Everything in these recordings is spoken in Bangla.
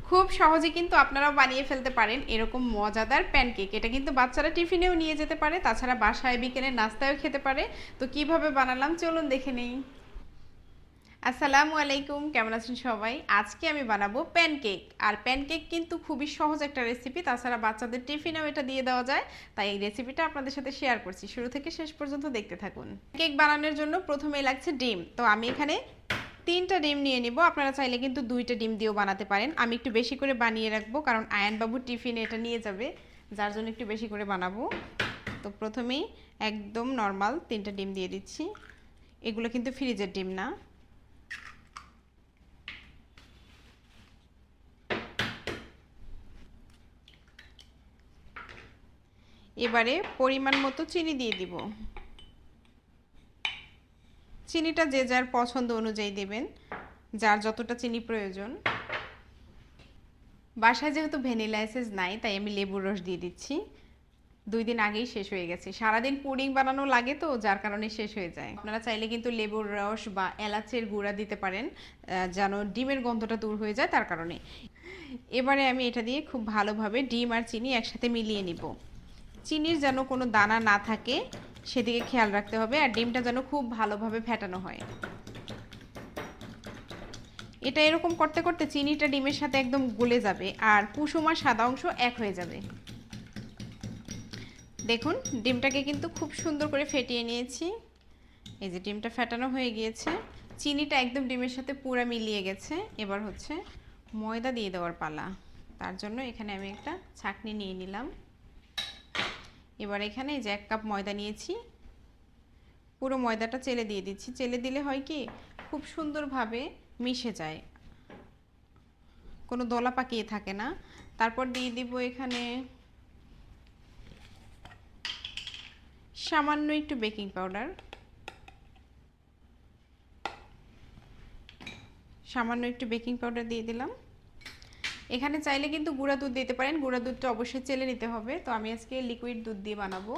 খুব সহজে কিন্তু আপনারাও বানিয়ে ফেলতে পারেন এরকম মজাদার প্যানকেক। এটা কিন্তু বাচ্চারা টিফিনেও নিয়ে যেতে পারে, তাছাড়া বাসায় বিকেলে নাস্তায়ও খেতে পারে। তো কিভাবে বানালাম চলুন দেখে নেই। আসসালামু আলাইকুম, কেমন আছেন সবাই? আজকে আমি বানাবো প্যানকেক। আর প্যানকেক কিন্তু খুবই সহজ একটা রেসিপি, তাছাড়া বাচ্চাদের টিফিনেও এটা দিয়ে দেওয়া যায়। তাই এই রেসিপিটা আপনাদের সাথে শেয়ার করছি, শুরু থেকে শেষ পর্যন্ত দেখতে থাকুন। কেক বানানোর জন্য প্রথমেই লাগছে ডিম। তো আমি এখানে 3টা ডিম নিয়ে নিব। আপনারা চাইলে কিন্তু 2টা ডিম দিয়েও বানাতে পারেন। আমি একটু বেশি করে বানিয়ে রাখবো, কারণ আয়ানবাবু টিফিনে এটা নিয়ে যাবে, যার জন্য একটু বেশি করে বানাবো। তো প্রথমেই একদম নর্মাল 3টা ডিম দিয়ে দিচ্ছি। এগুলো কিন্তু ফ্রিজের ডিম না। এবারে পরিমাণ মতো চিনি দিয়ে দিব। চিনিটা যে যার পছন্দ অনুযায়ী দেবেন, যার যতটা চিনি প্রয়োজন। বাসায় যেহেতু ভ্যানিলা এসেন্স নাই, তাই আমি লেবুর রস দিয়ে দিচ্ছি। 2 দিন আগেই শেষ হয়ে গেছে। সারাদিন পুডিং বানানো লাগে, তো যার কারণে শেষ হয়ে যায়। আপনারা চাইলে কিন্তু লেবুর রস বা এলাচের গুঁড়া দিতে পারেন, যেন ডিমের গন্ধটা দূর হয়ে যায়, তার কারণে। এবারে আমি এটা দিয়ে খুব ভালোভাবে ডিম আর চিনি একসাথে মিলিয়ে নিব। চিনির যেন কোনো দানা না থাকে সেদিকে খেয়াল রাখতে হবে, আর ডিমটা যেন খুব ভালোভাবে ফেটানো হয়। এটা এরকম করতে করতে চিনিটা ডিমের সাথে একদম গলে যাবে, আর কুসুম আর সাদা অংশ এক হয়ে যাবে। দেখুন, ডিমটাকে কিন্তু খুব সুন্দর করে ফেটিয়ে নিয়েছি। এই যে ডিমটা ফেটানো হয়ে গিয়েছে, চিনিটা একদম ডিমের সাথে পুরো মিলিয়ে গেছে। এবার হচ্ছে ময়দা দিয়ে দেওয়ার পালা। তার জন্য এখানে আমি একটা ছাঁকনি নিয়ে নিলাম। এবার এখানে যে 1 কাপ ময়দা নিয়েছি, পুরো ময়দাটা চেলে দিয়ে দিচ্ছি। চেলে দিলে হয় কি, খুব সুন্দরভাবে মিশে যায়, কোনো দলা পাকিয়ে থাকে না। তারপর দিয়ে দিব এখানে সামান্য একটু বেকিং পাউডার, সামান্য একটু বেকিং পাউডার দিয়ে দিলাম। এখানে চাইলে কিন্তু গুঁড়া দুধ দিতে পারেন, গুঁড়া দুধটা অবশ্যই চেলে নিতে হবে। তো আমি আজকে লিকুইড দুধ দিয়ে বানাবো,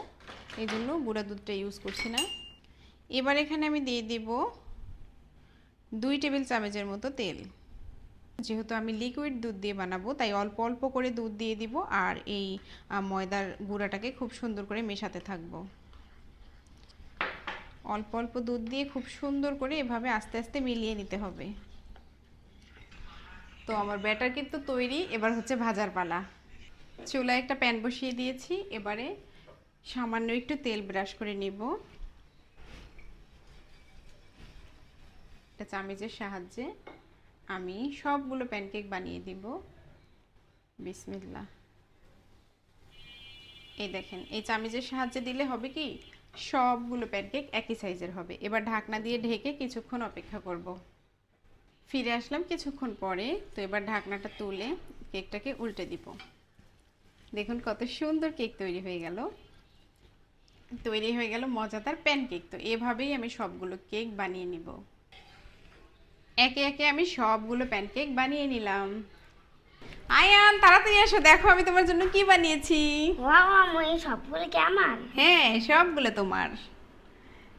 এই জন্য গুঁড়া দুধটা ইউজ করছি না। এবার এখানে আমি দিয়ে দিব 2 টেবিল চামচের মতো তেল। যেহেতু আমি লিকুইড দুধ দিয়ে বানাবো, তাই অল্প অল্প করে দুধ দিয়ে দিব, আর এই ময়দার গুঁড়াটাকে খুব সুন্দর করে মেশাতে থাকবো। অল্প অল্প দুধ দিয়ে খুব সুন্দর করে এভাবে আস্তে আস্তে মিলিয়ে নিতে হবে। তো আমার ব্যাটার কিন্তু তৈরি, এবার হচ্ছে ভাজার পালা। চুলায় একটা প্যান বসিয়ে দিয়েছি। এবারে সামান্য একটু তেল ব্রাশ করে নিব, একটা চামচের সাহায্যে আমি সবগুলো প্যানকেক বানিয়ে দিব। বিসমিল্লাহ। এই দেখেন, এই চামচের সাহায্যে দিলে হবে কি, সবগুলো প্যানকেক একই সাইজের হবে। এবার ঢাকনা দিয়ে ঢেকে কিছুক্ষণ অপেক্ষা করব। ফিরে আসলাম কিছুক্ষণ পরে। তো এবার ঢাকনাটা তুলে কেকটাকে উল্টে দিব। দেখুন কত সুন্দর কেক তৈরি হয়ে গেল। তৈরি হয়ে গেল মজাদার প্যানকেক। তো এভাবেই আমি সবগুলো কেক বানিয়ে নিব। একে একে আমি সবগুলো প্যানকেক বানিয়ে নিলাম। আয়ান, তাড়াতাড়ি এসো, দেখো আমি তোমার জন্য কি বানিয়েছি। ওয়াও আম্মু, এই সবগুলো কি আমার? হ্যাঁ, সবগুলো তোমার।